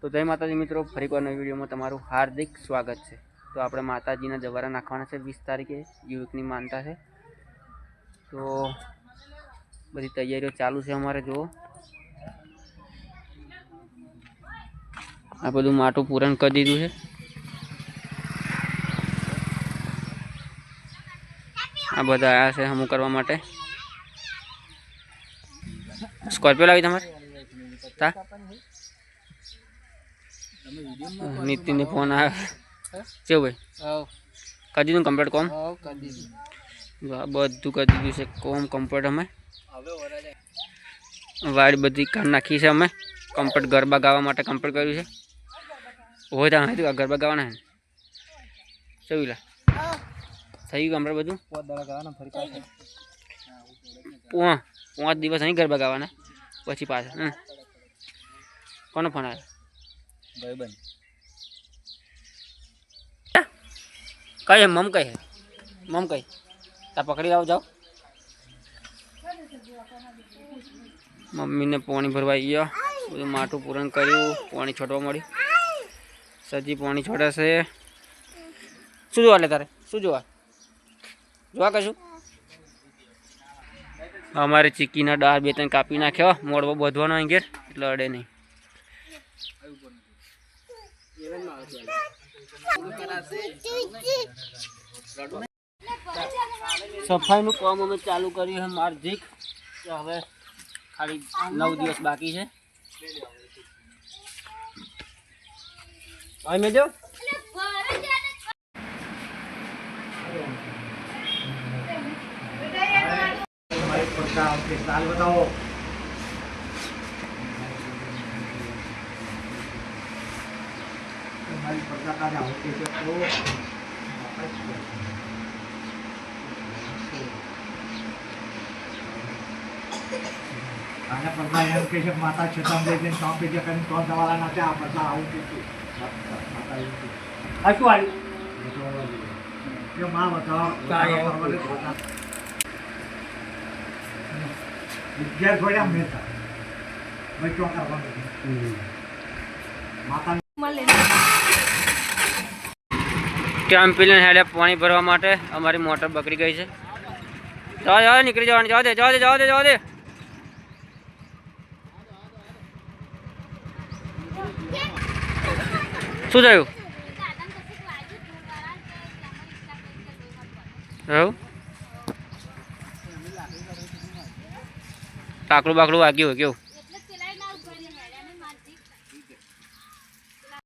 તો જય માતાજી મિત્રો, ફરી એકવાર નવી વિડીયોમાં તમારું હાર્દિક સ્વાગત છે। તો આપણે માતાજીના જવારા નાખવાના છે 20 તારીખે, યુવકની માનતા છે। તો બધી તૈયારીઓ ચાલુ છે અમારે। જુઓ આ બધું માટું પૂરણ કરી દીધું છે। આ બધા આયા છે હમું કરવા માટે। સ્કોર્પિયો લાવી તમારે તા નીતિન ने फोन आया चो भाई कर दीधું कम्प्लीट कॉम બધું કરી દીધું છે કોમ કમ્પ્લીટ। અમે વાડ બધી કાઢ નાખી છે। અમે કમ્પ્લીટ ગરબા ગાવા માટે કમ્પ્લીટ કર્યું છે। હોય ત્યાં ગરબા ગાવાના છે ચવીલા થઈ ગયું કમ્પ્લીટ બધું। 5 દિવસ અહીં ગરબા ગાવાના પછી પાછા। કોનો ફોન આવ્યો? भाईबंद कई मम कई है मम कई ता पकड़ी आओ जाओ। मम्मी ने पानी भरवाई गया, બધું માટું પૂરણ કર્યું, પાણી છોડવા મળ્યું। સજી પાણી છોડે છે। શું જોવા લે તારે? શું જોવા જોવા કશું? અમારે ચીકીના દાળ 2-3 કાપી નાખ્યો। મોડવો બધવાનો અહીં ઘેર એટલે અડે નહીં। सफाई नु काम अमे चालू करी है मार्जिक। हवे खाली 9 दिवस बाकी है। आई में जो साल बताओ। हमारी पता का जाओ के तो आना पता है कि जब माता छतम दे दिन शाम पे जब कहीं कौन दवाला ना चाह पता आऊं के माता ही आशु आई ये मां बताओ क्या है विद्या थोड़ा में था मैं क्यों करवा माता कैम्पिलन हेडे पानी भरवा माटे हमारी मोटर बकरी गई है। जाओ जाओ निकली जाओ जाओ दे जाओ दे जाओ दे जाओ दे। શું થયું? ટાકડું બાકડું વાગ્યું હોય કેવું?